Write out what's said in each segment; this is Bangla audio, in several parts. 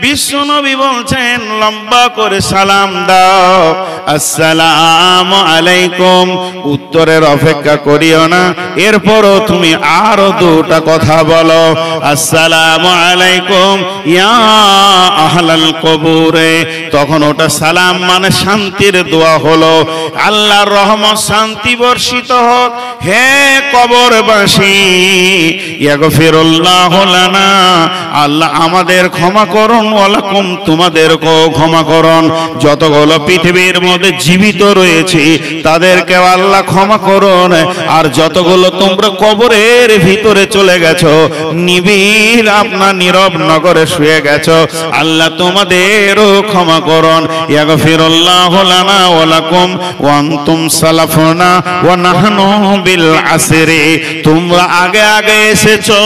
বিশ্বনবী বলছেন লম্বা করে সালাম দাও, আসসালামু আলাইকুম। উত্তরের অপেক্ষা করিও না, এরপরও তুমি আরো দুটা কথা বলো, আসসালামু আলাইকুম ইয়া আহলাল কবুরে। তখন ওটা সালাম মানে শান্তির দোয়া হলো, আল্লাহর রহমত শান্তি বর্ষিত হোক হে কবরবাসী। ইয়াগফিরুল্লাহু লানা, আল্লাহ আমাদের ক্ষমা করুন, ওয়ালাকুম তোমাদেরকেও ক্ষমা করুন। যতগুলো পৃথিবীর মধ্যে জীবিত রয়েছে তাদেরকেও আল্লাহ ক্ষমা করুন, আর যতগুলো তোমরা কবরের ভিতরে চলে গেছো, নিবিড় আপনার নীরব নগরে শুয়ে গেছো, আল্লাহ তোমাদেরও ক্ষমা করুন। ইয়াগফিরুল্লাহু লানা ওয়া লাকুম ওয়া আনতুম সালাফুনা ওয়া নাহনু বিল আসরি। তোমরা আগে আগে এসেছো,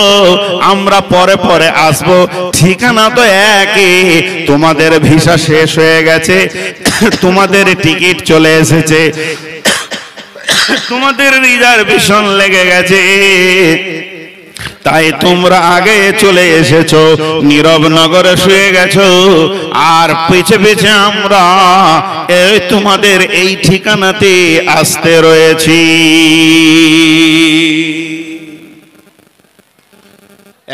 আমরা পরে পরে আসবো, ঠিকানা তো একই। তোমাদের ভিসা শেষ হয়ে গেছে, তোমাদের টিকিট চলে এসেছে, তোমাদের রিজার্ভেশন লেগে গেছে, তাই তোমরা আগে চলে এসেছো, নীরব নগরে শুয়ে গেছো, আর পিছে পিছে আমরা এই তোমাদের এই ঠিকানাতে আসতে রয়েছি।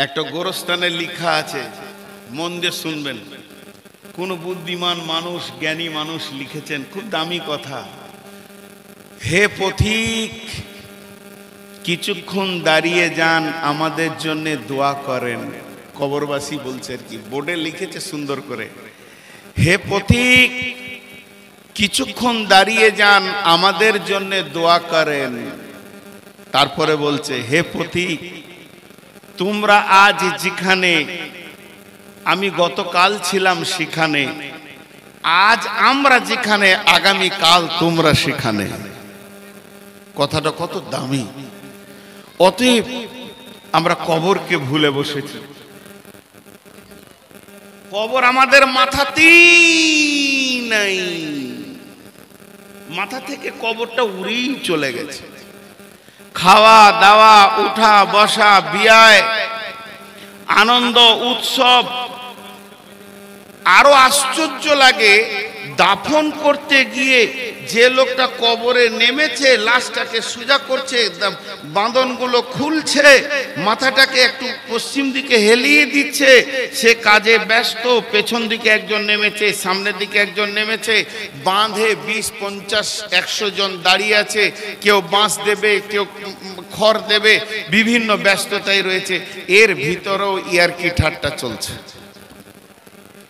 একটা গোরস্থানে লেখা আছে, মন দিয়ে শুনবেন, কোন বুদ্ধিমান মানুষ, জ্ঞানী মানুষ লিখেছেন, খুব দামি কথা। হে পথিক, কিছুক্ষণ দাঁড়িয়ে যান, আমাদের জন্য দোয়া করেন। কবরবাসী বলছে আর কি, বোর্ডে লিখেছে সুন্দর করে, হে পথিক কিছুক্ষণ দাঁড়িয়ে যান, আমাদের জন্য দোয়া করেন। তারপরে বলছে, হে পথিক তোমরা আজ যেখানে, আমি গতকাল ছিলাম সেখানে, আজ আমরা যেখানে, আগামী কাল তোমরা সেখানে। কথাটা কত দামি। অতএব আমরা কবরকে ভুলে বসেছি। কবর আমাদের মাথাতেই নাই, মাথা থেকে কবরটা উড়েই চলে গেছে। খাওয়া দাওয়া, উঠা বসা, বিয়ায় আনন্দ উৎসব। আরো আশ্চর্য লাগে, দাফন করতে গিয়ে যে লোকটা কবরে নেমেছে, লাশটাকে সোজা করছে, বাঁধনগুলো খুলছে, মাথাটাকে একটু পশ্চিম দিকে হেলিয়ে দিচ্ছে, সে কাজে ব্যস্ত। পেছন দিকে একজন নেমেছে, সামনের দিকে একজন নেমেছে, বাঁধে 20, 50, 100 জন দাঁড়িয়ে আছে, কেউ বাঁশ দেবে, কেউ খড় দেবে, বিভিন্ন ব্যস্ততায় রয়েছে। এর ভিতরেও ইয়ারকি ঠাট্টা চলছে,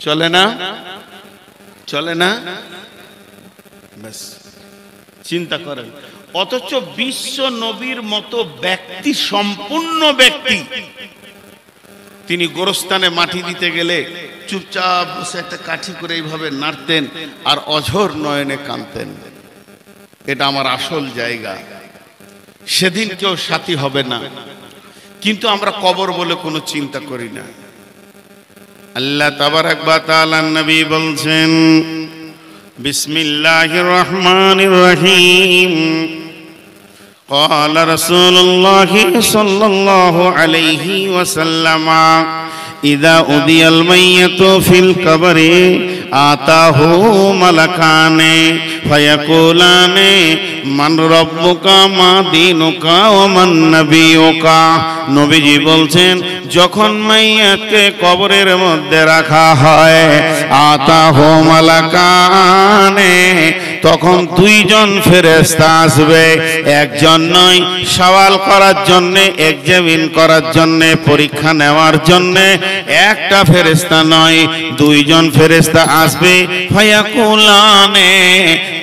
চলে না? চলে না? ব্যাস চিন্তা করেন। অথচ বিশ্ব নবীর মতো ব্যক্তি, সম্পূর্ণ ব্যক্তি, তিনি গোরস্থানে মাটি দিতে গেলে চুপচাপ বসে একটা কাঠি করে এইভাবে নাড়তেন আর অঝোর নয়নে কাঁদতেন, এটা আমার আসল জায়গা, সেদিন কেউ সাথী হবে না। কিন্তু আমরা কবর বলে কোনো চিন্তা করি না। আল্লাহ তাবারাক ওয়া তাআলা নবী বলছেন, বিসমিল্লাহির রহমানির রহিম, ক্বালা রাসূলুল্লাহ সাল্লাল্লাহু আলাইহি ওয়াসাল্লাম, ইযা উদিয়াল মাইয়াতু ফিল কবরি আতাহু মালাকানে ফায়াকুলানে মান রাব্বুকা মা দীনুকা ওয়া মান নাবিয়ুকা। নবীজি বলছেন, যখন মাইয়াতকে কবরের মধ্যে রাখা হয়, আতাহু মালাকানে, তখন দুইজন ফেরেশতা আসবে, একজন নয়, সওয়াল করার জন্য, এক্সামিন করার জন্য, পরীক্ষা নেওয়ার জন্য একটা ফেরেশতা নয়, দুইজন ফেরেশতা আসবে। ফায়াকুলানে,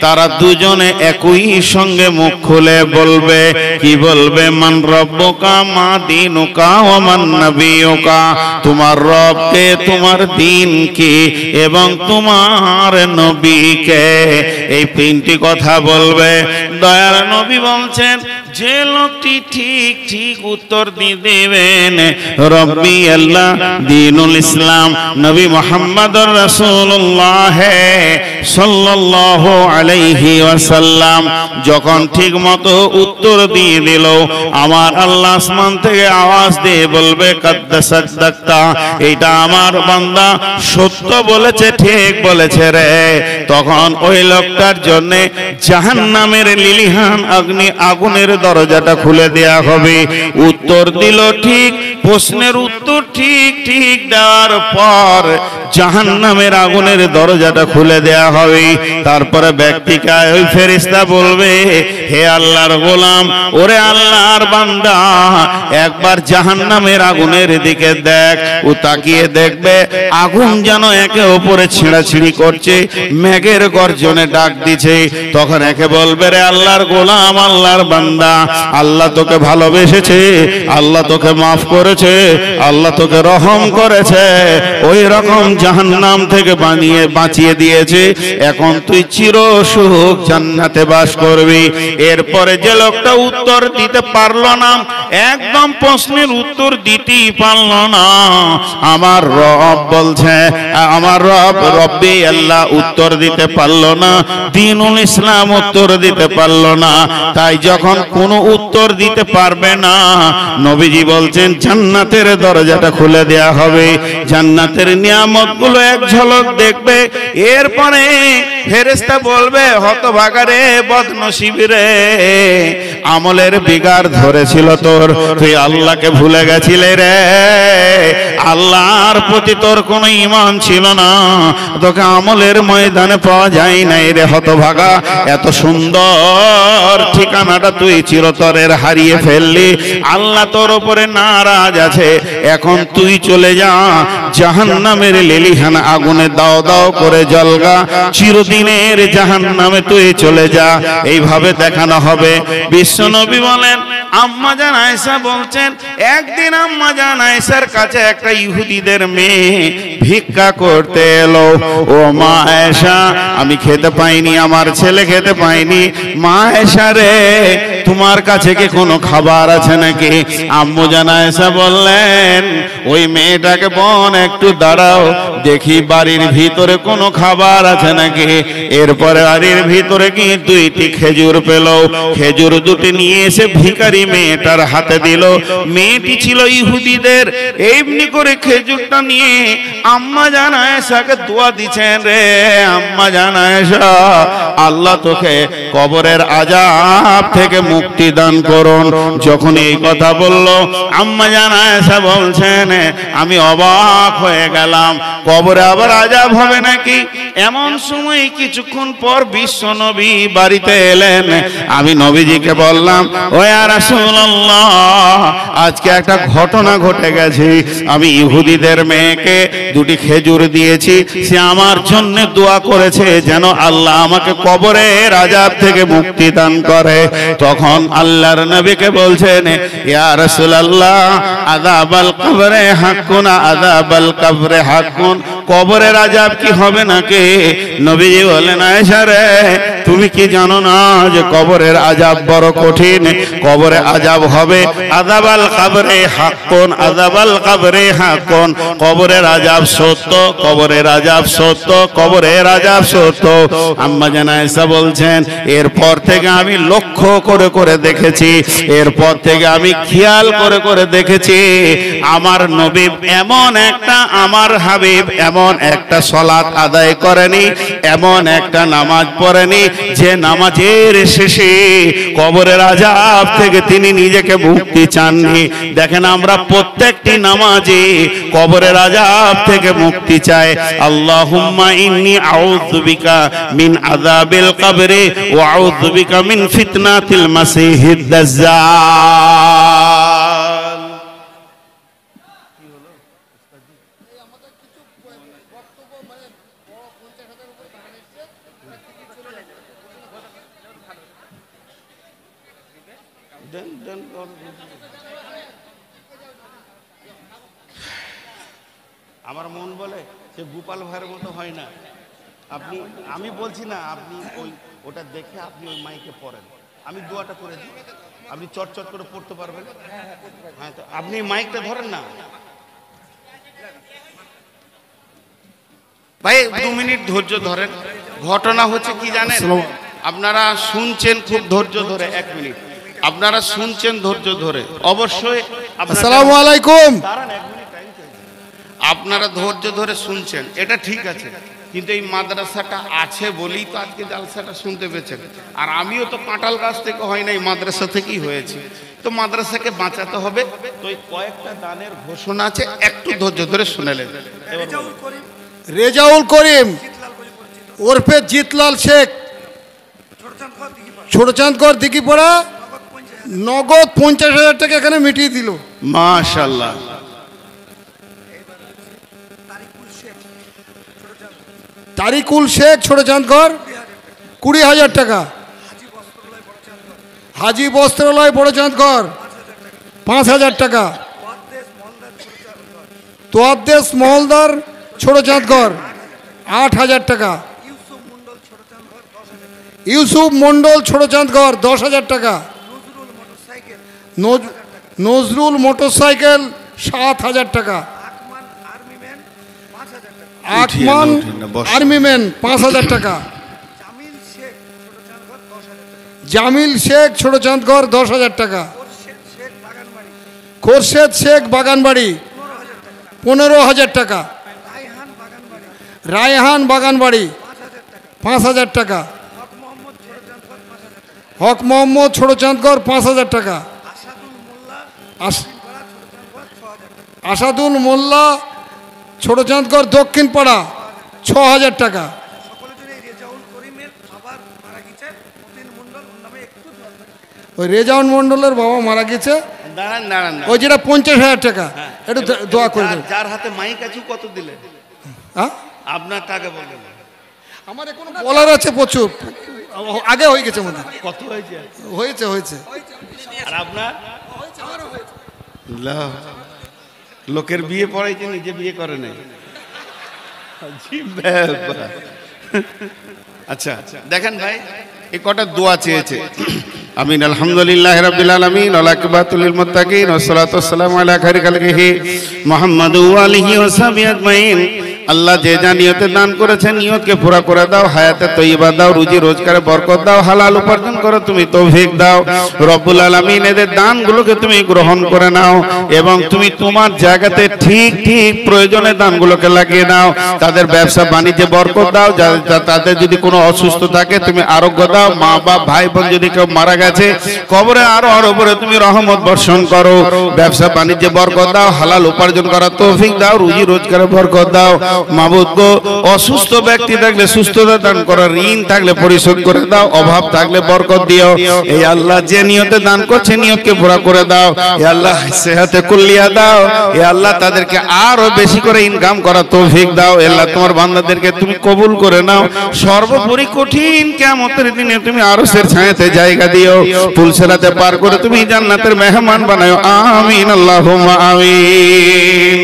তারা দুজনে একই সঙ্গে মুখ খুলে বলবে, কি বলবে? মান রব্বুকা মা দীনুকা ওয়া মান নাবিয়ুকা, তোমার রব কে, তোমার দিন কি, এবং তোমার নবী কে। এই তিনটি কথা বলবে। দয়ার নবী বলছেন, যে লোকটি ঠিক ঠিক উত্তর দিয়ে দেবেন রব্বি আল্লাহ দীনুল ইসলাম নবী মুহাম্মদুর রাসূলুল্লাহ সাল্লাল্লাহু আলাইহি ওয়াসাল্লাম যখন ঠিক মতো উত্তর দিয়ে দিল, আমার আল্লাহ আসমান থেকে আওয়াজ দিয়ে বলবে কাদ্দাসাদ্দাক্তা, এটা আমার বান্দা সত্য বলেছে, ঠিক বলেছে রে। তখন ওই লোকটার জন্য জাহান্নামের লিলিহান আগুনের দরজাটা খুলে দেয়া হবে। উত্তর দিল ঠিক, প্রশ্নের উত্তর ঠিক ঠিক দেওয়ার পর জাহান্নামের আগুনের দরজাটা খুলে দেয়া হবে। তারপরে ব্যক্তিকে ওই ফেরেশতা বলবে, হে আল্লাহর গোলাম, ওরে আল্লাহর বান্দা, একবার জাহান্নামের আগুনের দিকে দেখ। ও তাকিয়ে দেখবে আগুন যেন একে অপরে ছিঁড়াছিঁড়ি করছে, মেঘের গর্জনে ডাক দিছে। তখন একে বলবে, রে আল্লাহর গোলাম, আল্লাহর বান্দা, আল্লাহ তোকে ভালোবেসেছে, আল্লাহ তোকে মাফ করেছে, আল্লাহ তোকে রহম করেছে, ওই রকম জাহান্নাম থেকে বাঁচিয়ে দিয়েছে। এখন তুই চির সুখ জান্নাতে বাস করবি। এরপরে যে লোকটা উত্তর দিতে পারলো না, একদম প্রশ্নের উত্তর দিতেই পারলো না, আমার রব বলছে, আমার রব রব্বি আল্লাহ উত্তর দিতে পারলো না, দ্বীনুল ইসলাম উত্তর দিতে পারলো না। তাই যখন কোনো উত্তর দিতে পারবে না, নবীজি বলছেন জান্নাতের দরজাটা খুলে দেয়া হবে, জান্নাতের নিয়ামতগুলো এক ঝলক দেখবে। এরপরে ফেরেশতা বলবে, হতভাগা রে, বদনসিব রে, আমলের বিগাড় ধরেছিল তোর, তুই আল্লাহকে ভুলে গেছিলে রে, আল্লাহর প্রতি তোর কোনো ঈমান ছিল না, তোকে আমলের ময়দানে পাওয়া যায় নাই রে হতভাগা। এত সুন্দর ঠিকানাটা তুই চিরতরের হারিয়ে ফেললি, আল্লাহ তোর উপরে নারাজ আছে। এখন তুই চলে যা, জাহান্নামের লেলিহান আগুনে দাও দাও করে জ্বলগা, চিরদিনের জাহান্নামে তুই চলে যা। এইভাবে দেখানো হবে। বিশ্বনবী বলেন, আম্মা জান আয়েশা বলছেন, একদিন আম্মা জান আয়েশার কাছে একটা ইহুদিদের মেয়ে ভিক্ষা করতে এলো। ও মা আয়েশা, আমি খেতে পাইনি, আমার ছেলে খেতে পাইনি, মা আয়েশা রে, তোমার কাছে কি কোনো খাবার আছে নাকি? আম্মু জান আয়েশা বললেন, ওই মেয়েটাকে বোন একটু দাঁড়াও, দেখি বাড়ির ভিতরে কোনো খাবার আছে নাকি। এরপরে বাড়ির ভিতরে কি দুইটি খেজুর পেল, খেজুর দুটি নিয়ে এসে ভিখারি মেয়েটার হাতে দিল। মেয়েটি ছিল ইহুদিদের। এমনি করে খেজুরটা নিয়ে আম্মা জান আয়েশাকে দোয়া দিচ্ছেন, রে আম্মা জান আয়েশা, আল্লাহ তোকে কবরের আযাব থেকে মুক্তি দান করুন। যখন এই কথা বলল, আম্মা জান আয়েশা বলছেন, আমি অবাক হয়ে গেলাম, কবরে আবার আযাব হবে নাকি? এমন সময় কিছুক্ষণ পর বিশ্ব নবী বাড়িতে এলেন। আমি নবীজিকে বললাম, ও ইয়া রাসূলুল্লাহ, আজকে একটা ঘটনা ঘটে গেছে। আমি ইহুদিদের মেয়েকে দুটি খেজুর দিয়েছি, সে আমার জন্য দোয়া করেছে যেন আল্লাহ আমাকে কবরের আযাব থেকে মুক্তি দান করে। তখন আল্লাহর নবীকে বলছেন, ইয়া রাসূলুল্লাহ, আযাবাল কবরে হাক্কুন, আযাবাল কবরে হাক্কুন, কবরের আযাব কি হবে নাকি? নবীজি বলেন, আয়েশা রে, তুমি কি জানো না যে কবরের আযাব বড় কঠিন? কবরে আযাব হবে, আযাবাল কবরে হাক্কুন, আযাবাল কবরে হাক্কুন, কবরের আযাব সত্য, কবরের আযাব সত্য, কবরের আযাব সত্য। আম্মা জান আয়েশা বলছেন, এরপর থেকে আমি লক্ষ্য করে করে দেখেছি, এরপর থেকে আমি খেয়াল করে করে দেখেছি, আমার নবী এমন একটা, আমার হাবিব এমন একটা সালাত আদায় করেনি, এমন একটা নামাজ পড়েনি যে নামাজের শেষে কবরের আযাব থেকে তিনি নিজেকে মুক্তি চাননি। দেখেন, আমরা প্রত্যেকটি নামাজে কবরের আযাব থেকে মুক্তি চাই। আল্লাহুম্মা ইন্নী আউযু বিকা মিন আযাবিল কবরি ওয়া আউযু বিকা মিন ফিতনাতিল মাসিহিদ দাজ্জাল। আমার মন বলে সে গোপাল ভাইয়ের মতো হয় না। আপনি, আমি বলছি না, আপনি ওটা দেখে আপনি ওই মাইকে পড়েন, আমি দোয়াটা করে দিই। আপনি চটচট করে পড়তে পারবেন? হ্যাঁ, তো আপনি মাইকটা ধরেন না ভাই, 2 মিনিট ধৈর্য ধরেন। ঘটনা হচ্ছে কি জানেন, আপনারা শুনছেন খুব ধৈর্য ধরে, 1 মিনিট আপনারা শুনছেন ধৈর্য ধরে, অবশ্যই আসসালামু আলাইকুম। আপনারা ধৈর্য ধরে শুনছেন, এটা ঠিক আছে, কিন্তু এই মাদ্রাসাটা আছে বলেই তো আজকে জালসাটা শুনতে পেয়েছেন। আর আমিও তো কাঁঠাল গাছ থেকে হয় না, এই মাদ্রাসা থেকেই হয়েছে। তো মাদ্রাসাকে বাঁচাতে হবে, তো এই কয়েকটা দানের ঘোষণা আছে, একটু ধৈর্য ধরে শুনেলেন। রেজাউল করিম ওরফে জিতলাল শেখ, ছোটচাঁদগড় দিঘিপাড়া, নগদ 50,000 টাকা এখানে মিটিয়ে দিল। মাশাআল্লাহ। তারিকুল শেখ, ছোটচাঁদগড়, 20,000 টাকা। হাজি বস্ত্রালয়, বড়চাঁদগড়, 5,000 টাকা। তোয়াদ্দেশ মহলদার, ছোটচাঁদগড়, 8,000 টাকা। ইউসুফ মন্ডল, ছোটচাঁদগড়, 10,000 টাকা। নজরুল মোটরসাইকেল, 7,000 টাকা। আকমান আর্মিম্যান, 5,000 টাকা। জামিল শেখ, ছোটচাঁদগড়, 10,000 টাকা। খোরশেদ শেখ, বাগানবাড়ি, 15,000 টাকা। রায়হান, বাগানবাড়ি, 5,000 টাকা। হক মোহাম্মদ, ছোটচাঁদগড়, 5,000 টাকা। আসাদুল মোল্লা, ছোটচাঁদগড় দক্ষিণ পাড়া, 6,000 টাকা। ওই রেজাউল মন্ডলের বাবা মারা গেছে, ওই যেটা 50,000 টাকা, একটু দোয়া করে দেন। যার হাতে মাইক আছে কত দিলে? হ্যাঁ, আপনার টাকা বললেন। আমার এখনো বলার আছে প্রচুর, আগে হয়ে গেছে মনে হয়। কত হয়েছে? হয়েছে। আর আপনার? লোকের বিয়ে পড়াইছে, নিজে বিয়ে করে নাই। আচ্ছা দেখেন ভাই, এই কটা দোয়া চেয়েছে। আমিন। আলহামদুলিল্লাহ রাব্বিল আলামিন, ওয়া আকিবাতুল লিল মুত্তাকিন, ওয়া সালাতু ওয়াসসালামু আলা খায়রি খালকিহি মুহাম্মাদু ওয়া আলিহি ওয়া সাহবিহি আজমাইন। আল্লাহ যে যা নিয়তে দান করেছেন, নিয়তকে পুরা করে দাও, হায়াতে তৈয়বা দাও, রুজি রোজগারে বরকত দাও, হালাল উপার্জন করো তুমি তৌফিক দাও। রব্বুল আলামিন এদের দানগুলোকে তুমি গ্রহণ করে নাও এবং তুমি তোমার জায়গাতে ঠিক প্রয়োজনে দানগুলোকে লাগিয়ে নাও। তাদের ব্যবসা বাণিজ্যে বরকত দাও, তাদের যদি কোনো অসুস্থ থাকে তুমি আরোগ্য দাও। মা বাপ ভাই বোন যদি কেউ মারা গেছে, কবরে আরো উপরে তুমি রহমত বর্ষণ করো। ব্যবসা বাণিজ্যে বরকত দাও, হালাল উপার্জন করার তৌফিক দাও, রুজি রোজগারে বরকত দাও। মাবুদ গো, অসুস্থ ব্যক্তি থাকলে সুস্থতা দান করো, ঋণ থাকলে পরিশোধ করে দাও, অভাব থাকলে বরকত দিও। এই আল্লাহ যে নিয়তে দান করছে, নিয়তকে পুরা করে দাও। এই আল্লাহ সেহাতে কুল্লিয়া দাও। এই আল্লাহ তাদেরকে আরো বেশি করে ইনকাম করার তৌফিক দাও। আল্লাহ তোমার বান্দাদেরকে তুমি কবুল করে নাও। সর্বোপরি কঠিন কিয়ামতের দিনে তুমি আরশের ছায়াতে জায়গা দিও, পুলসিরাতে পার করে তুমি জান্নাতের মেহমান বানাও। আমিন, আল্লাহুম্মা আমিন।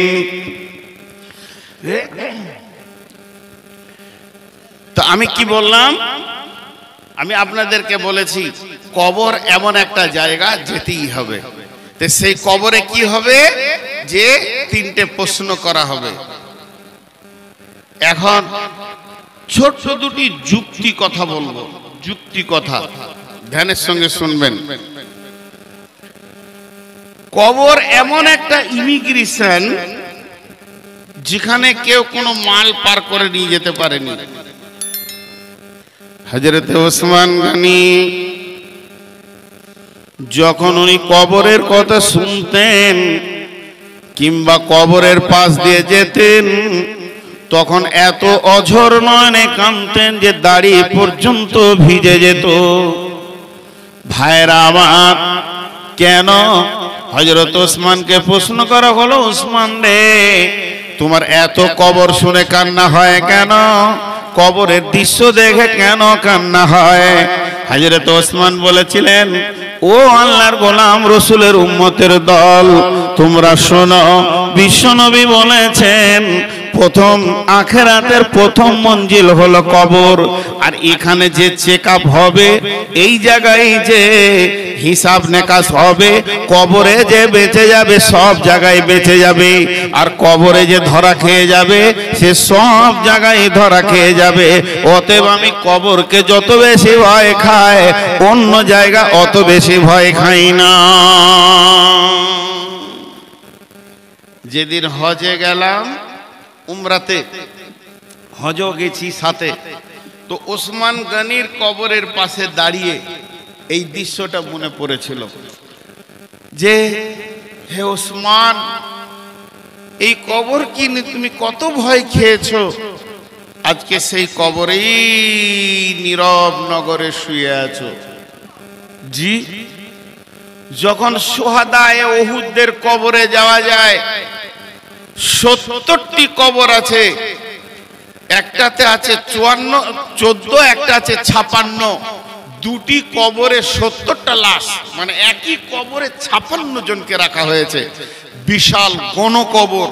তো আমি কি বললাম? আমি আপনাদেরকে বলেছি কবর এমন একটা জায়গা, যেতেই হবে। তো সেই কবরে কি হবে, যে 3টে প্রশ্ন করা হবে। এখন ছোট্ট 2টি যুক্তি কথা বলবো, যুক্তি কথা ধ্যানের সঙ্গে শুনবেন। কবর এমন একটা ইমিগ্রেশন যেখানে কেউ কোনো মাল পার করে নিয়ে যেতে পারেনি। হযরতে ওসমান গনি যখন উনি কবরের কথা শুনতেন কিংবা কবরের পাশ দিয়ে যেতেন, তখন এত অঝর নয়নে কাঁদতেন যে দাড়ি পর্যন্ত ভিজে যেত। ভাইরা আমার, কেন? হযরত ওসমানকে প্রশ্ন করা হলো, ওসমান রে, তোমার এত কবর শুনে কান্না হয় কেন? কবরের দৃশ্য দেখে কেন কান্না হয়? হযরত ওসমান বলেছিলেন, ও আল্লাহর গোলাম, রাসূলের উম্মতের দল, তোমরা শোনো, বিশ্বনবী বলেছেন প্রথম আখিরাতের প্রথম মঞ্জিল হলো কবর। আর এখানে যে চেকআপ হবে, এই জায়গায় যে হিসাব নেকাশ হবে, কবরে যে বেঁচে যাবে সব জায়গায় বেঁচে যাবে, আর কবরে যে ধরা খেয়ে যাবে সে সব জায়গায় ধরা খেয়ে যাবে। অতএব আমি কবরকে যত বেশি ভয় খাই, অন্য জায়গা অত বেশি ভয় খাই না। যেদিন হজে গেলাম, উমরাতে হজও গেছি সাথে, তো ওসমান গনির কবরের পাশে দাঁড়িয়ে এই দৃশ্যটা মনে পড়েছিল যে হে ওসমান, এই কবর কি তুমি কত ভয় খেয়েছো, আজকে সেই কবরেই নীরব নগরে শুয়ে আছো। জি, যখন সোহাদায়ে উহুদের কবরে যাওয়া যায়, 70টি কবর আছে, একটাতে আছে 14, একটা আছে 56, দুটি কবরে 70টা লাশ, মানে একই কবরে 56 জনকে রাখা হয়েছে, বিশাল গণ কবর।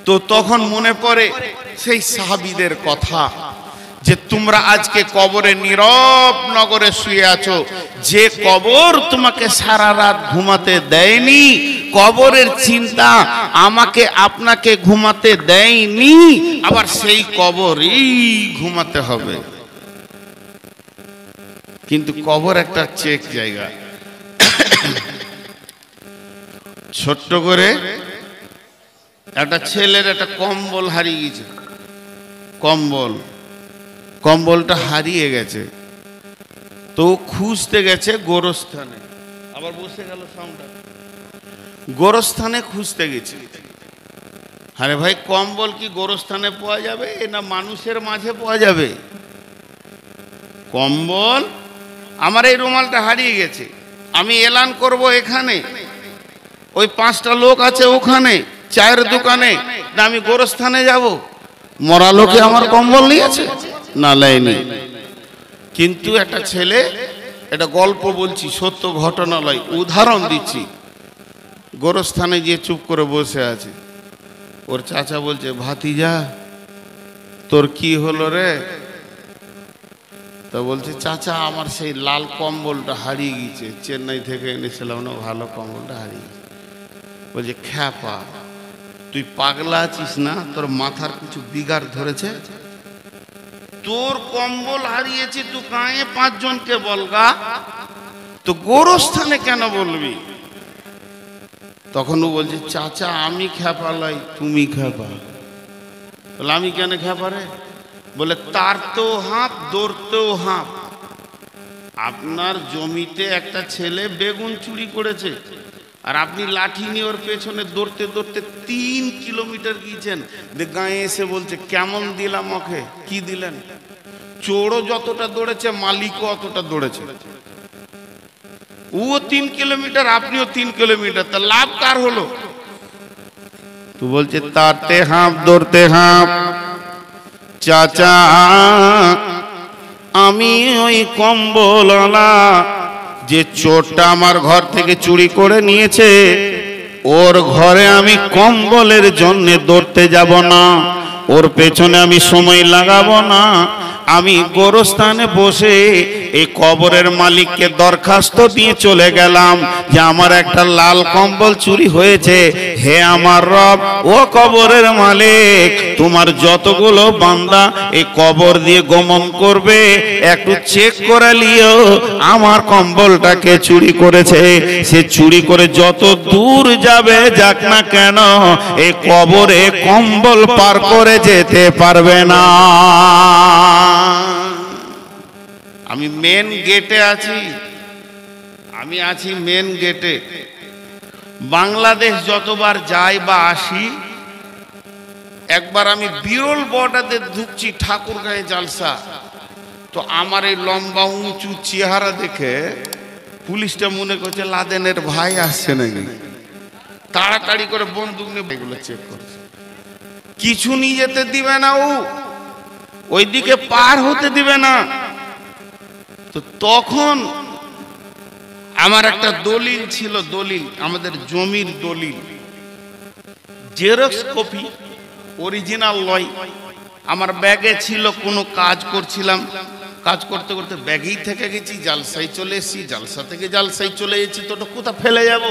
তো তখন মনে পড়ে সেই সাহাবীদের কথা যে তোমরা আজকে কবরে নীরব নগরে শুয়ে আছো, যে কবর তোমাকে সারা রাত ঘুমাতে দেয়নি, কবরের চিন্তা আমাকে আপনাকে ঘুমাতে দেয়নি, আবার সেই কবরই ঘুমাতে হবে। কিন্তু কবর একটা চেক জায়গা। ছোট্ট করে একটা ছেলের একটা কম্বল হারিয়ে গেছে, কম্বলটা হারিয়ে গেছে, তো খুঁজতে গেছে গোরস্থানে, আবার বসে গেল সাউন্ডটা, গোরস্থানে খুঁজতে গেছে। আরে ভাই, কম্বল কি গোরস্থানে পাওয়া যাবে না মানুষের মাঝে পাওয়া যাবে? কম্বল, আমার এই রুমালটা হারিয়ে গেছে, আমি এলান করব এখানে, ওই 5টা লোক আছে ওখানে চায়ের দোকানে, না আমি গোরস্থানে যাব? মরা লোকে আমার কম্বল নিয়েছে না লাইনি। কিন্তু একটা ছেলে, এটা গল্প বলছি, সত্য ঘটনা নয়, উদাহরণ দিচ্ছি, গোরস্থানে গিয়ে চুপ করে বসে আছে। ওর চাচা বলছে, ভাতিজা তোর কি হলো রে? তা বলছে, চাচা আমার সেই লাল কম্বলটা হারিয়ে গেছে, চেন্নাই থেকে এনেছিলাম না, ভালো কম্বলটা হারিয়ে গেছে। বলছে, খ্যাপা তুই পাগলা আছিস না? তোর মাথার কিছু বিগার ধরেছে? তোর কম্বল হারিয়েছে, তুই গায়ে 5 জনকে বলগা, তো গোরস্থানে কেন বলবি? তখন ও বলছে, চাচা আমি খ্যাপা লাই, তুমি খ্যাপা। বলে, আমি কেন খ্যাপা রে? বলে, তার তো হাঁপ, দৌড়তেও হাঁপ। আপনার জমিতে একটা ছেলে বেগুন চুরি করেছে, আর আপনি লাঠি নিয়ে ওর পেছনে দৌড়তে দৌড়তে 3 কিলোমিটার গিয়েছেন, গায়ে এসে বলছে, কেমন দিলাম ওকে? কি দিলেন? চোরও যতটা দৌড়েছে, মালিকও অতটা দৌড়েছে। ও 3 কিলোমিটার, আপনিও 3 কিলোমিটার, তা লাভ কার হলো? তো বলছে, তারতে হাঁপ দৌড়তে হাঁপ। চাচা আমি ওই কম্বলওয়ালা যে চোরটা আমার ঘর থেকে চুরি করে নিয়েছে, ওর ঘরে আমি কম্বলের জন্য দৌড়তে যাব না, ওর পেছনে আমি সময় লাগাবো না। আমি গোরস্থানে বসে এই কবরের মালিককে দরখাস্ত দিয়ে চলে গেলাম যে আমার একটা লাল কম্বল চুরি হয়েছে, হে আমার রব, ও কবরের মালিক, তোমার যতগুলো বান্দা এই কবর দিয়ে গমন করবে, একটু চেক করে লিও আমার কম্বলটাকে চুরি করেছে। সে চুরি করে যত দূর যাবে যাক না কেন, এই কবরে কম্বল পার করে যেতে পারবে না। আমি মেন গেটে আছি, আমি আছি মেন গেটে। বাংলাদেশ যতবার যাই বা আসি, একবার আমি বিরল বর্ডারে ঢুকছি ঠাকুরগাঁয়ে জালসা, তো আমার এই লম্বা উঁচু চেহারা দেখে পুলিশটা মনে করছে লাদেনের ভাই আসছে নাকি, তাড়াতাড়ি করে বন্দুক নিয়ে এগুলো চেক করছে। কিছু নিয়ে যেতে দিবে না, ওইদিকে পার হতে দিবে না। তো তখন আমার একটা দলিল ছিল, দলিল আমাদের জমির দলিল, জেরক্স কপি অরিজিনাল লয়। আমার ব্যাগে ছিল, কোনো কাজ করছিলাম, কাজ করতে করতে ব্যাগেই থেকে গেছি, জালসায় চলে এসেছি, জালসা থেকে জালসায় চলে এসেছি, তো ওটা কোথা ফেলে যাব?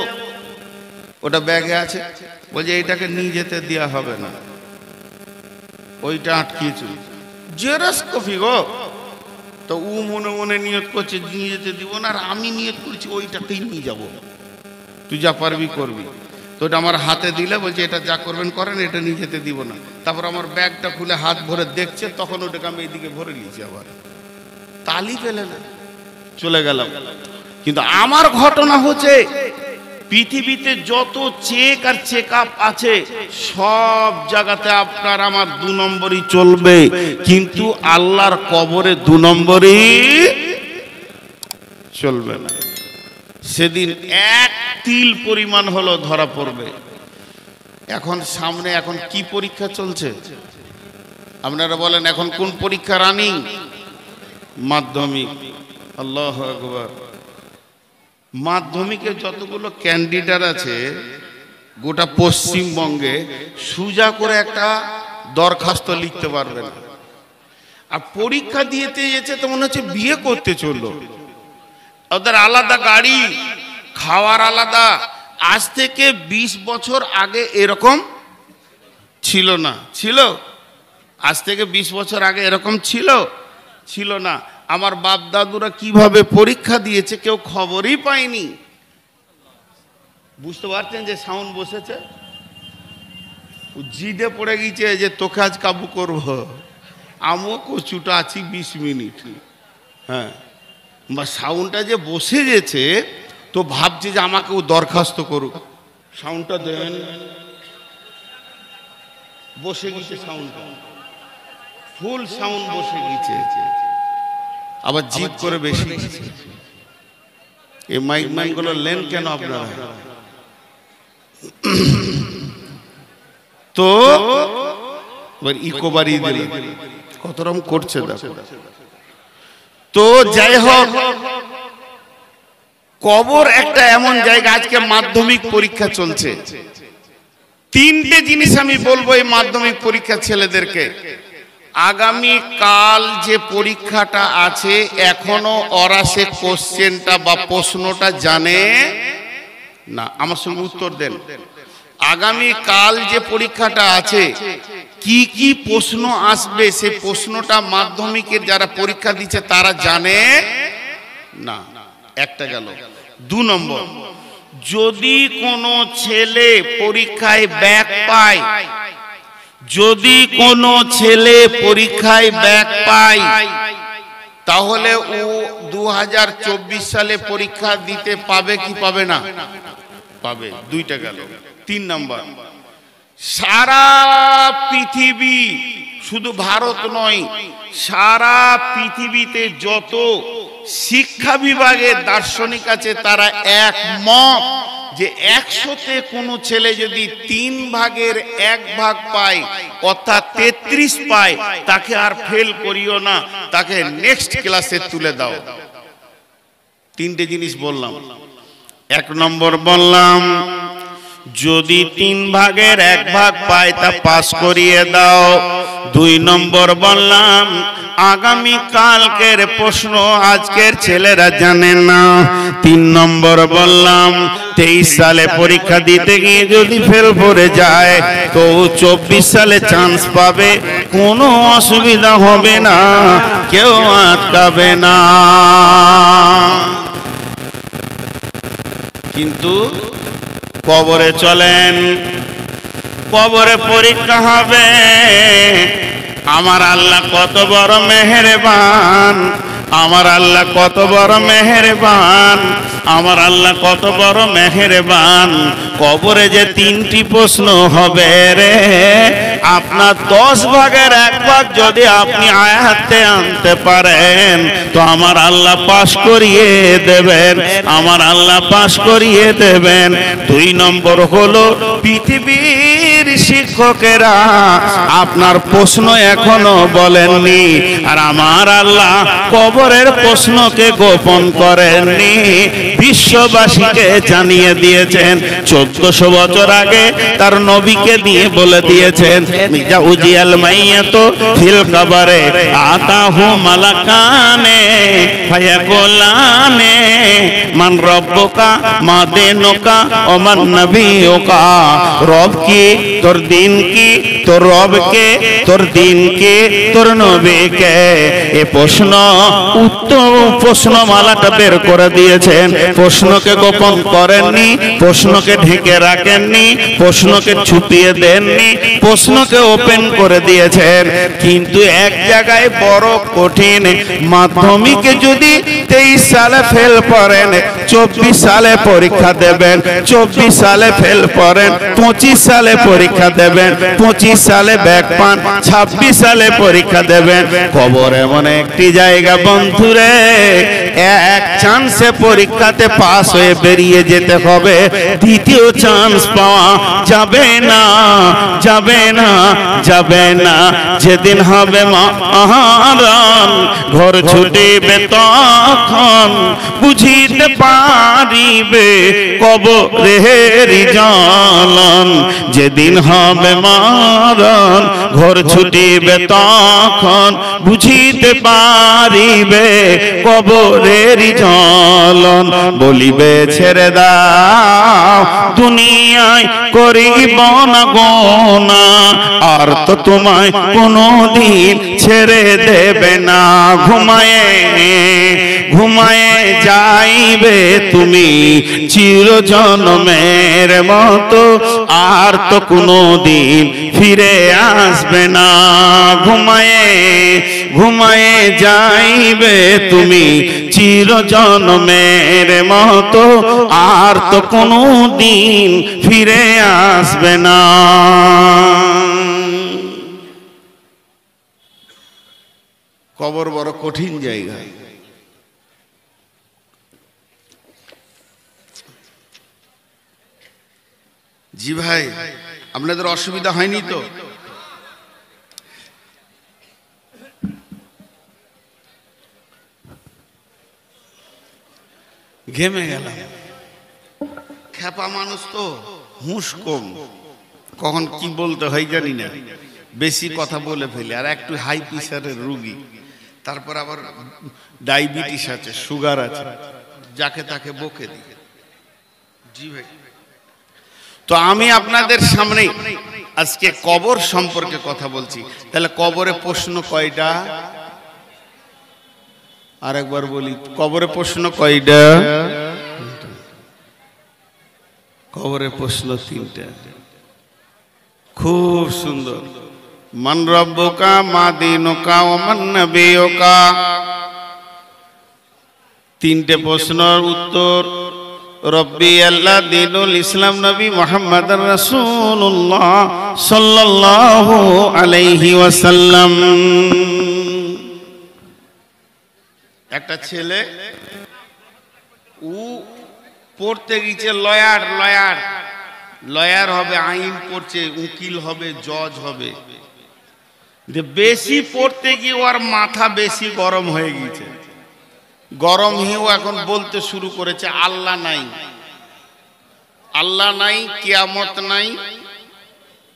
ওটা ব্যাগে আছে। বলছে এইটাকে নিয়ে যেতে দেওয়া হবে না, ওইটা আটকিয়েছিল। জেরক্স কপি গো। তো ও মনে মনে নিয়ত করছে নিয়ে যেতে দিব না, আর আমি নিয়ত করছি ওইটাকেই নিয়ে যাব, তুই যা পারবি করবি। তো ওটা আমার হাতে দিলে বলছে এটা যা করবেন করেন, এটা নিয়ে যেতে দিব না। তারপর আমার ব্যাগটা খুলে হাত ভরে দেখছে, তখন ওটাকে আমি এইদিকে ভরে নিয়েছি, আবার তালি পেলে না, চলে গেলাম। কিন্তু আমার ঘটনা হচ্ছে পৃথিবীতে যত চেক আর চেক আপ আছে সব জায়গাতে আপনার আমার 2 নম্বরই চলবে, কিন্তু আল্লাহর কবরে 2 নম্বরই চলবে না। সেদিন 1 তিল পরিমাণ হলো ধরা পড়বে। এখন সামনে এখন কি পরীক্ষা চলছে আপনারা বলেন? এখন কোন পরীক্ষা রানিং? মাধ্যমিক। আল্লাহু আকবার। মাধ্যমিকে যতগুলো ক্যান্ডিডেট আছে গোটা পশ্চিমবঙ্গে সোজা করে একটা দরখাস্ত লিখতে পারবে না। আর পরীক্ষা দিতে যেতে তো মনে হচ্ছে বিয়ে করতে চললো। ওদের আলাদা গাড়ি, খাওয়ার আলাদা। আজ থেকে 20 বছর আগে এরকম ছিল না। ছিল? আজ থেকে 20 বছর আগে এরকম ছিল না। আমার বাপ দাদুরা কিভাবে পরীক্ষা দিয়েছে কেউ খবরই পায়নি। বুঝতে পারছেন যে সাউন্ড বসেছে, জিদে পড়ে গেছে যে তোকে আজ কাবু করব। আমিও কচুটা আছি 20 মিনিট। হ্যাঁ, বা সাউন্ডটা যে বসে গেছে তো ভাবছে যে আমাকেও দরখাস্ত করুক। সাউন্ডটা দেন, বসে গেছে সাউন্ডটা, ফুল সাউন্ড বসে গেছে। আবার জিদ করে বেশি। এই মাইক ম্যান গুলো লেন কেন আপনারা? তো ইকোবারি দিলে কত রকম করছে দেখো। তো যাই হোক, কবর একটা এমন জায়গা। আজকে মাধ্যমিক পরীক্ষা চলছে। 3টে জিনিস আমি বলবো এই মাধ্যমিক পরীক্ষা ছেলেদেরকে। আগামী কাল যে পরীক্ষাটা আছে এখনো ওরা সে কোশ্চেনটা বা প্রশ্নটা জানে না। আমার সঙ্গে উত্তর দেন। আগামী কাল যে পরীক্ষাটা আছে কি কি প্রশ্ন আসবে সেই প্রশ্নটা মাধ্যমিকের যারা পরীক্ষা দিচ্ছে তারা জানে না। একটা গেল। 2 নম্বর, যদি কোনো ছেলে পরীক্ষায় ব্যাক পায়, যদি কোনো ছেলে পরীক্ষায় ব্যাক পায় তাহলে ও 2024 সালে পরীক্ষা দিতে পাবে কি পাবে না? পাবে। 2টা গেল। 3 নম্বর, সারা পৃথিবী, শুধু ভারত নয়, সারা পৃথিবীতে যত শিক্ষা বিভাগের দার্শনিক আছে তারা একমত যে 100তে কোনো ছেলে যদি 3 ভাগের 1 ভাগ পায় অর্থাৎ 33 পায়, তাকে আর ফেল করিও না, তাকে নেক্সট ক্লাসে তুলে দাও। 3টে জিনিস বললাম। 1 নম্বর বললাম যদি 3 ভাগের 1 ভাগ পায় তা পাস করিয়ে দাও। 2 নম্বর বললাম আগামী কালকের প্রশ্ন আজকের ছেলেরা জানে না। 3 নম্বর বললাম 23 সালে পরীক্ষা দিতে গিয়ে যদি ফেল করে যায় তো 24 সালে চান্স পাবে, কোনো অসুবিধা হবে না, কেউ আটকাবে না। কিন্তু কবরে চলেন, কবরে পরীক্ষা হবে। আমার আল্লাহ কত বড় মেহেরবান, আমার আল্লাহ কত বড় মেহেরবান, আমার আল্লাহ কত বড় মেহেরবান। কবরে যে 3টি প্রশ্ন হবে রে, আপনার 10 ভাগের 1 ভাগ যদি আপনি আয়াতে আনতে পারেন তো আমার আল্লাহ পাস করিয়ে দেবেন, আমার আল্লাহ পাস করিয়ে দেবেন। 2 নম্বর হলো পৃথিবীর শিক্ষকেরা আপনার প্রশ্ন এখনো বলেননি, আর আমার আল্লাহ কবর কবরের প্রশ্নকে গোপন করেননি, বিশ্ববাসীকে জানিয়ে দিয়েছেন। 1400 বছর আগে তার নবীকে দিয়ে বলে দিয়েছেন, মির্জা উজিয়াল মাইয়াতু ফিল কবরে আতাহু মালাকানে ফায়াকুলানে মান রব্বুকা মা দিনুকা ওয়া মান নাবিয়ুকা। রব কি, তোর দিন কি, তোর রব কে, তোর দিন কে, তোর নবী কে। এই প্রশ্ন উত্তর প্রশ্নমালাটা বের করে দিয়েছেন। প্রশ্নকে গোপন করেননি, প্রশ্নকে ঢেকে রাখেননি, প্রশ্নকে ছুপিয়ে দেননি, প্রশ্নকে ওপেন করে দিয়েছেন। কিন্তু এক জায়গায় বড় কঠিন, মাধ্যমিকে যদি 23 সালে ফেল করেন, 24 সালে পরীক্ষা দেবেন, 24 সালে ফেল করেন, 25 সালে পরীক্ষা দেবেন, 25 সালে ব্যাক পান, 26 সালে পরীক্ষা দেবেন। কবর এমন একটি জায়গা বন্ধুরে, এক চান্সে পরীক্ষাতে পাস হয়ে বেরিয়ে যেতে হবে, দ্বিতীয় চান্স পাওয়া যাবে না, যাবে না, যাবে না। যেদিন হবে মহারণ, ঘর ছুটিবে তখন বুঝিতে পারিবে কবরের জ্বালান। যেদিন হবে মরণ, ঘর ছুটিবে তখন বুঝিতে পারিবে কবরের জ্বালান। বলিবে ছেড়ে দাও দুনিয়ায় করিব না গোনা, আর তো তোমায় কোনদিন ছেড়ে দেবে না। ঘুমায়ে ঘুমায়ে যাইবে তুমি চিরজন্মের মতো, আর তো কোনদিন ফিরে আসবে না। ঘুমায়ে ঘুমায়ে যাইবে তুমি চিরজন্মের মতো, আর তো কোনদিন ফিরে আসবে না। কবর বড় কঠিন জায়গা। জি ভাই, আপনাদের অসুবিধা হয়নি তো? ঘেমে গেলাম, খেপা মানুষ তো, হুঁশ কম, কখন কি বলতে হয় জানি না, বেশি কথা বলে ফেলি। আর একটু হাই প্রেশারের রুগী, তারপর আবার ডায়াবেটিস আছে, সুগার আছে, যাকে তাকে বকে দিই। জি ভাই, তো আমি আপনাদের সামনে আজকে কবর সম্পর্কে কথা বলছি। তাহলে কবরে প্রশ্ন কয়টা? আরেকবার বলি, কবরে প্রশ্ন কয়টা? কবরে প্রশ্ন 3টা। খুব সুন্দর। মান রব্বুকা মা দিনুকা ওয়া মান নাবিয়ুকা। 3টে প্রশ্নের উত্তর রব্বি আল্লাহ দিনুল ইসলাম নবী মুহাম্মদ রাসূলুল্লাহ সাল্লাল্লাহু আলাইহি ওয়াসাল্লাম। একটা ছেলে ও পড়তে গিয়েছে লয়ার, লয়ার লয়ার হবে, আইন পড়ছে, উকিল হবে, জজ হবে। বেশি পড়তে গিয়ে ওর মাথা বেশি গরম হয়ে গিয়েছে। গরম হয়েও এখন বলতে শুরু করেছে আল্লাহ নাই, আল্লাহ নাই, কিয়ামত নাই,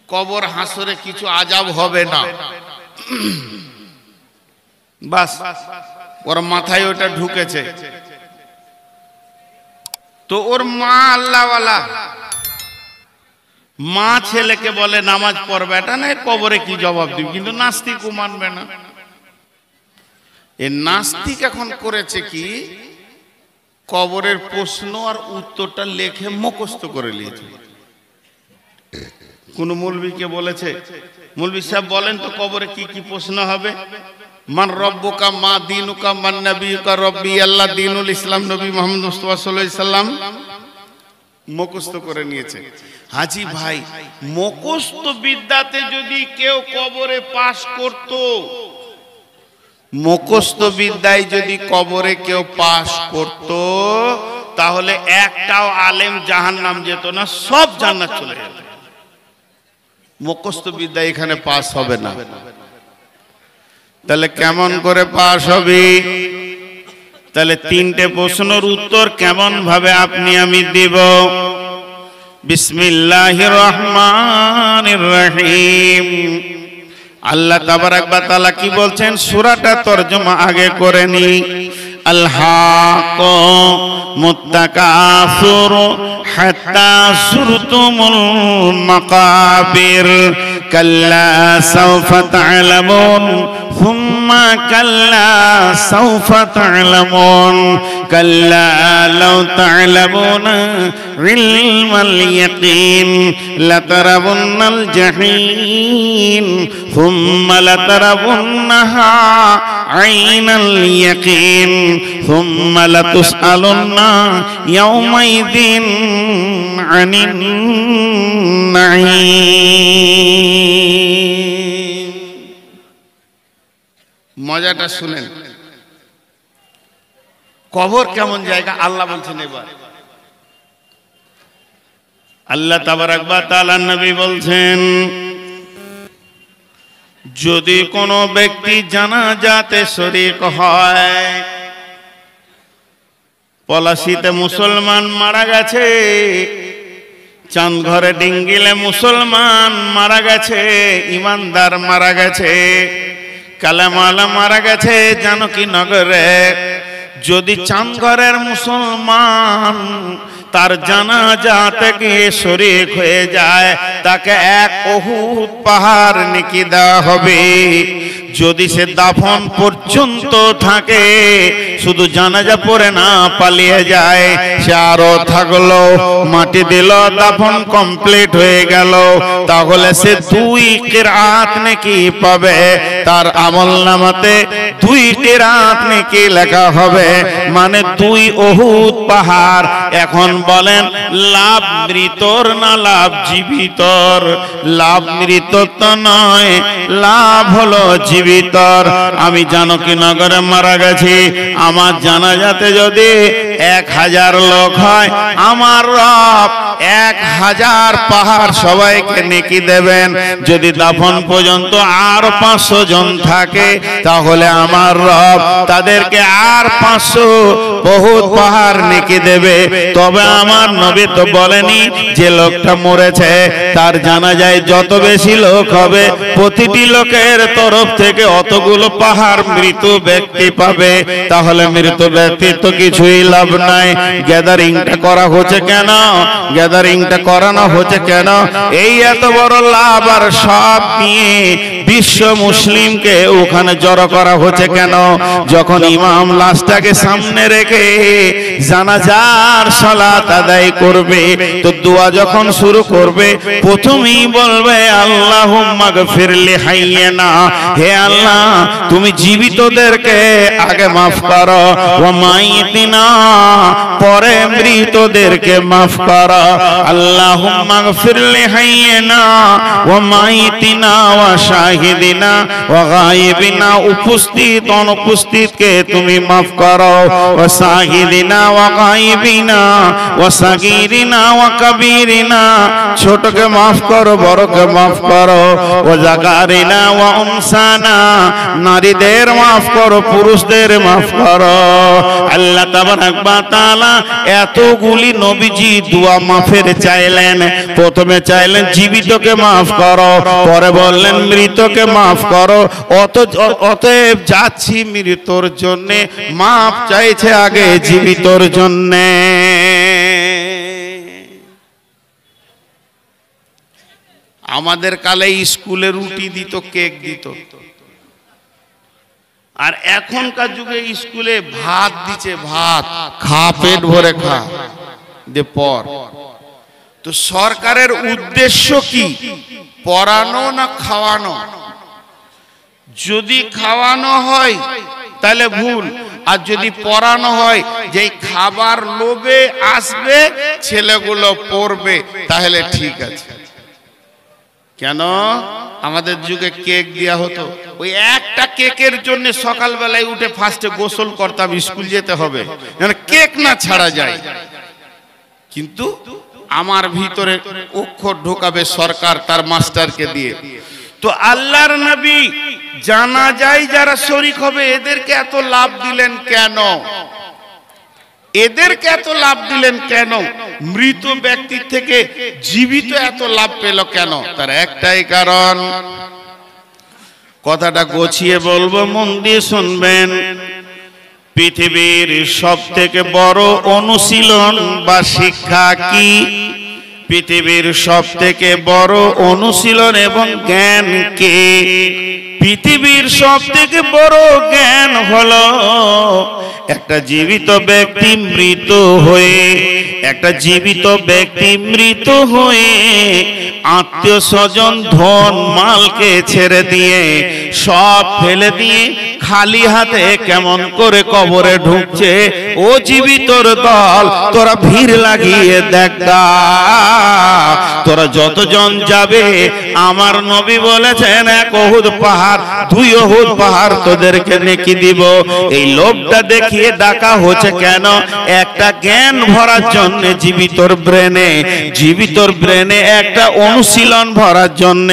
কবর হাসরে কিছু আযাব হবে না। বাস ওর মাথায় ওটা ঢুকেছে। তো ওর মা আল্লাহওয়ালা, মা ছেলেকে বলে নামাজ পড়বে, এটা না কবরে কি জবাব দিবি, কিন্তু নাস্তিক মানবে না। এই নাস্তিক এখন করেছে কি, কবরের প্রশ্ন আর উত্তরটা লেখে মুখস্থ করে নিয়েছে। কোন মৌলবীকে বলেছে, মৌলবী সাহেব বলেন তো কবরে কি কি প্রশ্ন হবে? মান রব্বুকা মা দিনুকা মান নাবিয়ুকা। রব্বি আল্লাহ দিনুল ইসলাম নবী মুহাম্মদ মুস্তাফা সাল্লাল্লাহু আলাইহি সাল্লাম মুখস্থ করে নিয়েছে। হাজি ভাই, মুখস্থ বিদ্যাতে যদি কেউ কবরে পাশ করত, মুখস্থ বিদ্যায় যদি কবরে কেউ পাশ করত, তাহলে একটাও আলেম জাহান্নাম যেত না, সব জান্নাত চলে যেত। মুখস্থ বিদ্যা এখানে পাস হবে না। তাহলে কেমন করে পাস হবে? তাহলে তিনটে প্রশ্নের উত্তর কেমন ভাবে আপনি আমি দিব? বিসমিল্লাহির রহমানির রহিম। আল্লাহ তাবারাক ওয়া তাআলা কি বলছেন সূরাটা তরজমা আগে করে নি। আল হাক্কুমুত তাকাসুর হাত্তা যুরতুমুল মাকাবির কাল্লা সাওফা তা'লামুন সুম্মা কাল্লা সাওফা তা'লামুন কাল্লা লাউ তা'লামুনা ইলমাল ইয়াকিন লাতারাবুন্নাল জাহিম সুম্মা লাতারাবুন্নাহা আইনাল ইয়াকিন সুম্মা লাতুসআলুন্না ইয়াওমাইযিন আনিন নাঈম। মজাটা শুনেন, কবর কেমন জায়গা আল্লাহ বলছেন। এবার আল্লাহ তাবারাক ওয়া তাআলা নবী বলছেন যদি কোনো ব্যক্তি জানাজাতে শরীক হয়, পলাশিতে মুসলমান মারা গেছে, চাঁদঘরে ডিঙ্গিলে মুসলমান মারা গেছে, ইমানদার মারা গেছে, কালেমাওয়ালা মারা গেছে জানকীনগরে, যদি চাঁদঘরের মুসলমান তার জানাজা থেকে শরীক হয়ে যায় তাকে এক উহুদ পাহাড় নেকি দেওয়া হবে। যদি সে দাফন পর্যন্ত থাকে, শুধু জানাজা পড়ে না পালিয়ে যায়, সে আরো থাকলো, মাটি দিল, দাফন কমপ্লিট হয়ে গেল, তাহলে সে 2 কিরাত নেকি পাবে। তার আমলনামাতে 2 কিরাত নেকি লেখা হবে, মানে 2 উহুদ পাহাড়। এখন বলেন লাভ মৃতর না লাভ জীবিতর? লাভ মৃতর তো নয়, লাভ হলো জীবিতর। আমি জানকীনগরে মারা গেছি, আমার জানাজাতে যদি 1000 লোক হয়, আমার রব 1000 পাহাড় সবাইকে নেকি দেবেন। যদি দাফন পর্যন্ত আর 500 জন থাকে, তাহলে আমার রব তাদেরকে আর 500 বহুত পাহাড় নেকি দেবে। তবে আমার নবী তো বলেনি যে লোকটা মরেছে তার জানাজায় যত বেশি লোক হবে, প্রতিটি লোকের তরফ থেকে অতগুলো পাহাড় মৃত ব্যক্তি পাবে। তাহলে মৃত ব্যক্তির তো কিছুই লাভ নাই। গ্যাদারিংটা করা হচ্ছে কেন? গ্যাদারিংটা করানো হচ্ছে কেন? এই এত বড় লাভ আর সব নিয়ে বিশ্ব মুসলিমকে ওখানে জড়ো করা হচ্ছে কেন? যখন ইমাম লাশটাকে সামনে রেখে জানাজার সালাত আদায় করবে, তো দোয়া যখন শুরু করবে, প্রথমেই বলবে আল্লাহুম্মা গফিরলি হাইয়িনা, হে আল্লাহ তুমি জীবিতদেরকে আগে মাফ করো, ওয়া মাইতিনা পরে মৃতদেরকে মাফ করো। আল্লাহুম্মা গফিরলি হাইয়িনা ওয়া মাইতিনা ওয়া শাহিদিনা ওয়া গায়িবিনা, উপস্থিত অনুপস্থিতকে তুমি মাফ করো। ওয়া শাহিদিনা ওয়া গায়িবিনা ওয়া সাগীরিনা ওয়া কাবীরিনা, ছোটকে মাফ করো, বড়কে মাফ করো। ওয়া যাকারিনা ওয়া উনসানা, নারীদের মাফ করো, পুরুষদের মাফ করো। আল্লাহ তাবারাক ওয়া তাআলা এতগুলি নবীজি দোয়া মাফের চাইলেন। প্রথমে চাইলেন জীবিতকে মাফ করো, পরে বললেন মৃতকে মাফ করো। অতএব যাচ্ছি মৃতর জন্যে, মাফ চাইছে আগে জীবিতর জন্যে। আমাদের কালে স্কুলে রুটি দিত, কেক দিত, আর এখনকার যুগে স্কুলে ভাত দিচ্ছে, ভাত খা, পেট ভরে খা, দে পর। তো সরকারের উদ্দেশ্য কি? পড়ানো না খাওয়ানো? যদি খাওয়ানো হয় তাহলে ভুল, আর যদি পড়ানো হয় যে খাবার লোভে আসবে ছেলেগুলো পড়বে, তাহলে ঠিক আছে। কেন আমাদের যুগে কেক দেওয়া হতো? ওই একটা কেকের জন্য সকালবেলায় উঠে ফার্স্টে গোসল করতাম, স্কুল যেতে হবে, কেক না ছাড়া যায়। কিন্তু আমার ভিতরে অক্ষর ঢোকাবে সরকার তার মাস্টারকে দিয়ে। তো আল্লাহর নবী জানাজায় যারা শরীক হবে এদেরকে এত লাভ দিলেন কেন? এদেরকে এত লাভ দিলেন কেন? মৃত ব্যক্তির থেকে জীবিত এত লাভ পেল কেন? তার একটাই কারণ, কথাটা গোছিয়ে বলবো, মন দিয়ে শুনবেন। পৃথিবীর সব থেকে বড় অনুশীলন বা শিক্ষা কি? পৃথিবীর সব থেকে বড় অনুশীলন এবং জ্ঞান কি? পৃথিবীর সব থেকে বড় জ্ঞান হলো একটা জীবিত ব্যক্তি মৃত হয়ে, একটা জীবিত ব্যক্তি মৃত হয়ে আত্মীয় স্বজন ধন মালকে ছেড়ে দিয়ে সব ফেলে দিয়ে খালি হাতে কেমন করে কবরে ঢুকছে। ও জীবিতর দল, তোরা ভিড় লাগিয়ে দেখ, তোরা যতজন যাবে, আমার নবী বলেছেন 1 উহুদ পাহাড় 2 উহুদ পাহাড় তোদেরকে নেকি দিব। এই লোভটা দেখিয়ে ডাকা হচ্ছে কেন? একটা জ্ঞান ভরার জন্য জীবিতর ব্রেনে, জীবিতর ব্রেনে একটা অনুশীলন ভরার জন্য,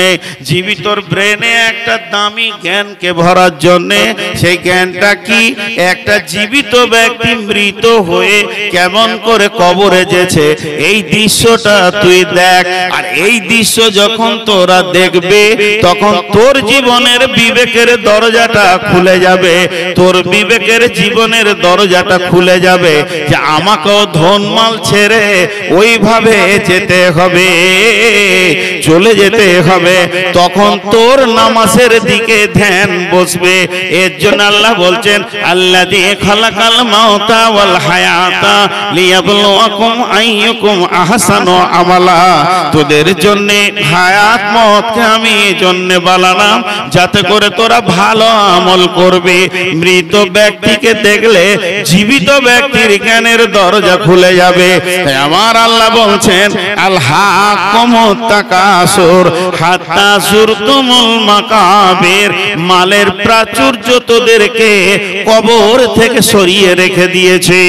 জীবিতর ব্রেনে একটা দামি জ্ঞানকে ভরার জন্য। সেই জ্ঞানটা কি? একটা জীবিত ব্যক্তি মৃত হয়ে কেমন করে কবরে যেছে, এই দৃশ্যটা তুই দেখ। আর এই দৃশ্য যখন তোরা দেখবে, তখন তোর জীবনের বিবেকের দরজাটা খুলে যাবে, তোর বিবেকের জীবনের দরজাটা খুলে যাবে যে আমাকেও ধনমাল ছেড়ে ওইভাবে যেতে হবে, চলে যেতে হবে। তখন তোর নামাজের দিকে ধ্যান বসবে। এর জন্য আল্লাহ বলছেন, আল্লাযী খালাকাল মাউতা ওয়াল হায়াতা লিয়াবলুয়াকুম আইয়ুকুম আহসানু আমালা। তোদের জন্য হায়াত মওতকে আমি এই জন্য বানালাম যাতে করে তোরা ভালো আমল করবে। মৃত ব্যক্তিকে দেখলে জীবিত ব্যক্তির জ্ঞানের দরজা খুলে যাবে। তাই আমার আল্লাহ বলছেন, আলহাকুমুত তাকাসুর হাত্তা যুরতুমুল মাকাবির। মালের প্রাচুর্য তোদেরকে কবর থেকে সরিয়ে রেখে দিয়েছে।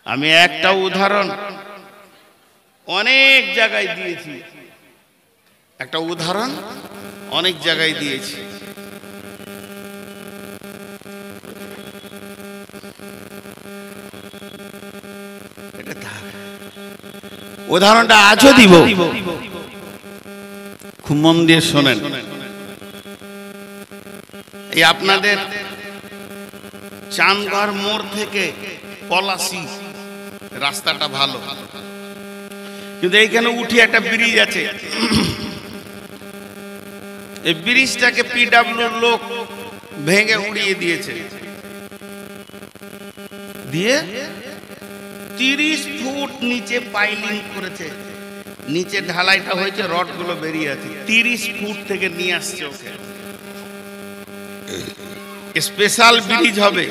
আমি একটা উদাহরণ অনেক জায়গায় দিয়েছি, একটা উদাহরণ অনেক জায়গায় দিয়েছি। উদাহরণটা আজও দিব, খুব মন দিয়ে শোনেন। এই আপনাদের চাঁদঘর মোড় থেকে পলাশি রাস্তাটা ভালো, কিন্তু এইখানে উঠে একটা ব্রিজ আছে। এই ব্রিজটাকে পিডব্লিউর লোক ভেঙে উড়িয়ে দিয়েছে, দিয়ে 30 ফুট নিচে পাইলিং করেছে। নিচে ঢালাইটা হয়েছে, রডগুলো বেরিয়ে আছে, 30 ফুট থেকে নিয়ে আসছে ওকে। স্পেশাল ব্রিজ হবে,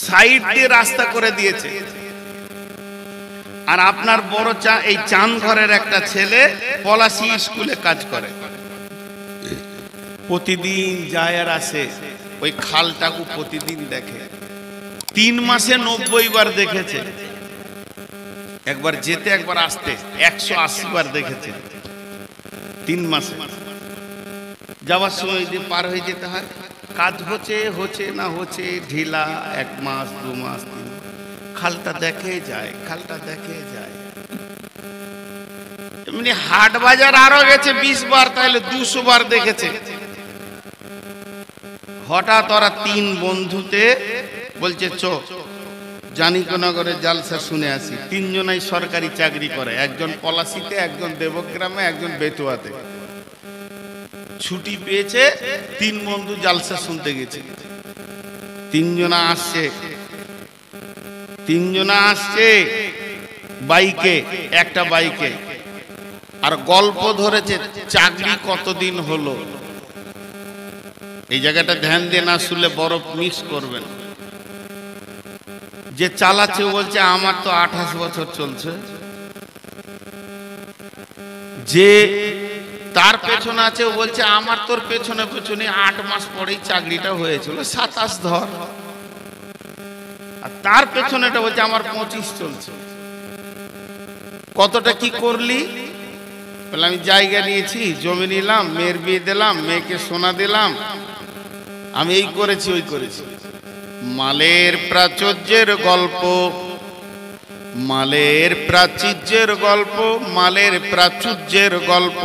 সাইড দিয়ে রাস্তা করে দিয়েছে। আর আপনার বড় এই চাঁদঘরের একটা ছেলে পলাশি স্কুলে কাজ করে, প্রতিদিন যায় আর আসে, ওই খালটাকে প্রতিদিন দেখে। 3 মাসে 90 বার দেখেছে, একবার যেতে একবার আসতে 180 বার দেখেছে। 3 মাসে যাওয়ার সময় দিয়ে পার হয়ে যেতে হয়, কাজ হচ্ছে না হচ্ছে, ঢিলা 1 মাস 2 মাস 3 মাস, খালটা দেখে যায়, খালটা দেখে যায়। এমনি হাট বাজার আরো গেছে 20 বার, তাহলে 200 বার দেখেছে। হঠাৎ ওরা 3 বন্ধুতে বলছে, চো জানিকনগরের জালসা শুনে আসি। 3 জনাই সরকারি চাকরি করে, একজন পলাশিতে, একজন দেবগ্রামে, একজন বেতুয়াতে। ছুটি পেয়েছে, 3 বন্ধু জালসা শুনতে গেছে। 3 জনা আসছে, 3 জনা আসছে বাইকে, একটা বাইকে, আর গল্প ধরেছে চাকরি কতদিন হলো। এই জায়গাটা ধ্যান দিয়ে না শুনলে বড় মিস করবেন। যে চালাচ্ছে বলছে আমার তো 28 বছর চলছে। যে তার পেছনে আছে ও বলছে আমার তোর পেছনে পেছনে 8 মাস পরেই চাকরিটা হয়েছিল, 27 ধর। আর তার পেছনেটা বলছে আমার 25 চলছে। কতটা কি করলি? বলে আমি জায়গা নিয়েছি, জমি নিলাম, মেয়ের বিয়ে দিলাম, মেয়েকে সোনা দিলাম, আমি এই করেছি ওই করেছি। মালের প্রাচুর্যের গল্প, মালের প্রাচুর্যের গল্প, মালের প্রাচুর্যের গল্প।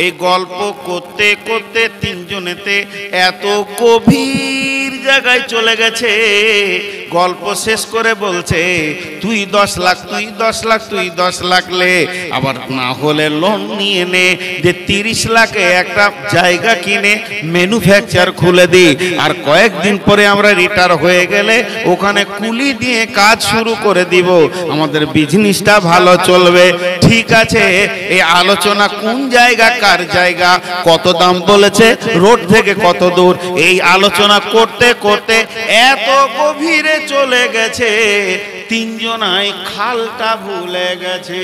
এই গল্প করতে করতে তিনজনেতে এত গভীর জায়গায় চলে গেছে, গল্প শেষ করে বলছে তুই 10 লাখ, তুই 10 লাখ, তুই 10 লাখ লে, আবার না হলে লোন নিয়ে নে, যে 30 লাখে একটা জায়গা কিনে ম্যানুফ্যাকচার খুলে দিই, আর কয়েকদিন পরে আমরা রিটায়ার হয়ে গেলে ওখানে কুলি দিয়ে কাজ শুরু করে দিব, আমাদের বিজনেসটা ভালো চলবে। ঠিক আছে, এই আলোচনা কোন জায়গা, কার জায়গা, কত দাম বলেছে, রোড থেকে কত দূর, এই আলোচনা করতে করতে এত গভীরে চলে গেছে তিনজনাই খালটা ভুলে গেছে।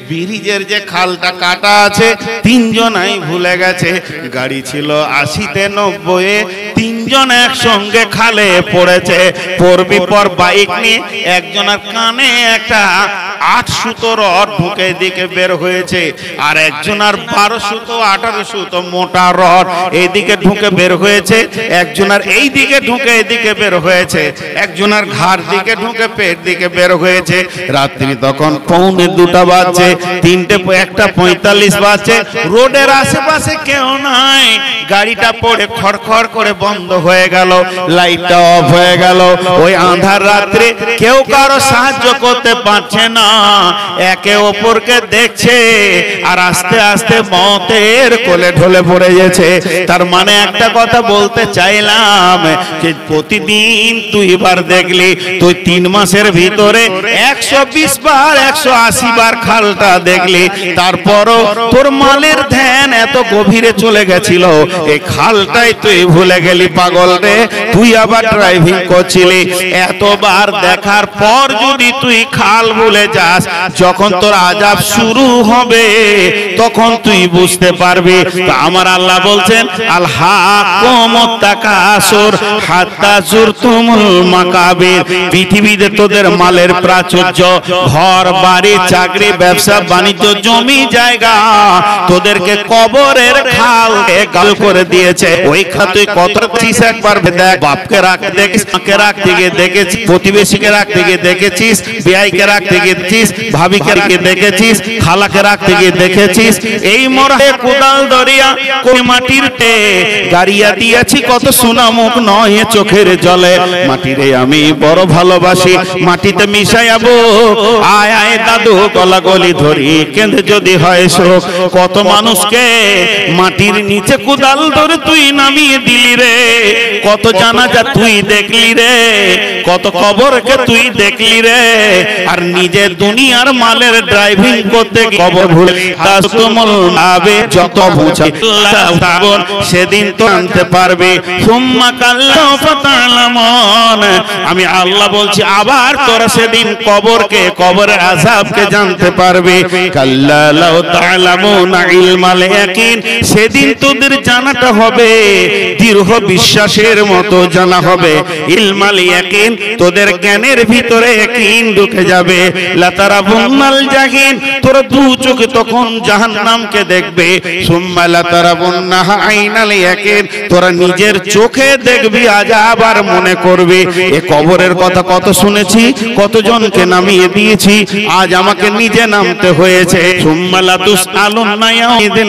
ব্রিজের যে খালটা কাটা আছে তিনজনাই ভুলে গেছে। গাড়ি ছিল 80তে 90-এ, তিনজন একসঙ্গে খালে পড়েছে। পড়বি পর বাইক নিয়ে একজনের কানে একটা 8 সুতো রড ঢুকে দিকে বের হয়েছে, আর একজনের 12 সুতো 18 সুতো মোটা রড এইদিকে ঢুকে বের হয়েছে, একজনের এই দিকে ঢুকে এদিকে বের হয়েছে, একজনের ঘাড় দিকে ঢুকে পেট দিকে বের হয়েছে। রাত্রি তখন 1:45 বাজছে, 1:45 বাজছে, রোডের আশেপাশে কেউ নাই, গাড়িটা পড়ে খড়খড় করে বন্ধ হয়ে গেল, লাইটটা অফ হয়ে গেল। ওই আঁধার রাত্রে কেউ কারো সাহায্য করতে পারছে না, একে অপরকে দেখছে আর আস্তে আস্তে মতের কোলে ঢলে পড়ে গেছে। তার মানে একটা কথা বলতে চাইলাম যে প্রতিদিন তুই বার দেখলি, তুই 3 মাসের ভিতরে 120 বার 180 বার খালটা দেখলি, তারপরও তোর মালের ধ্যান এত গভীরে চলে গেছিল, এই খালটাই তুই ভুলে গেলি। পাগল রে, তুই আবার ড্রাইভিং করছিলি, এতবার দেখার পর যদি তুই খাল ভুলে যাস, যখন তোর আযাব শুরু হবে তখন তুই বুঝতে পারবি। তো আমার আল্লাহ বলছেন আল হাকুমুত তাকাসুর হাত্তা যুরতুমুল মাকাবির, পৃথিবীতে তোদের মালের প্রাচুর্য, ঘর বাড়ি চাকরি ব্যবসা বাণিজ্য জমি জায়গা তোদেরকে কবরের খাল গাল করে দিয়েছে। ওই খাতুই কত চিস একবার দেখ, বাপকে রাখতে দেখেছিস, মাকে রাখতে গিয়ে দেখেছিস, প্রতিবেশীকে রাখতে গিয়ে দেখেছিস, বিয়াইকে রাখতে গিয়ে দেখেছিস, ভাবিকে গিয়ে দেখেছিস, খালাকে রাখতে গিয়ে দেখেছিস। এই মরহে কোদাল দরিয়া কই মাটির টে গাড়িয়া দিয়েছি কত সোনা মুখ নয় চোখের জলে। মাটিরে আমি বড় ভালোবাসি, মাটিতে মিশাইয়াবো, আয় আয় দাদু গলা গলি ধরি, কেঁদে যদি হয় শোক। কত মানুষকে মাটির নিচে কোদাল ধরে তুই নামিয়ে দিলি রে, কত জানাজা তুই দেখলি রে, কত কবরকে তুই দেখলি রে, আর নিজের দুনিয়ার মালের ড্রাইভিং করতে কবর ভুলে যত বুঝাই সেদিন তো আনতে পারবে। আমি আল্লাহ বলছি আবার তোরা সেদিন কবরকে, কবরের আযাবকে জানতে পারবে। কাল্লা লাউ তা'লামুনা ইলমাল ইয়াকিন, সেদিন তোদের জানাটা হবে দৃঢ় বিশ্বাসের মতো জানা হবে। ইলমাল ইয়াকিন, তোদের জ্ঞানের ভিতরে ইয়াকিন ঢুকে যাবে। লা তারাবুন্নাল জাহিম, তোরা দু চোখে তখন জাহান্নামকে দেখবে। সুম্মা লা তারাবুন্নাহা আইনাল ইয়াকিন, তোরা নিজের চোখে দেখবি আযাব আর মনে করবি এ কবরের কথা কত শুনেছি, কতজনকে নামিয়ে দিয়েছি, আজ আমাকে নিজে নামতে হয়েছে। সুম্মা লা তুসআলুন্না ইয়াউমিদিন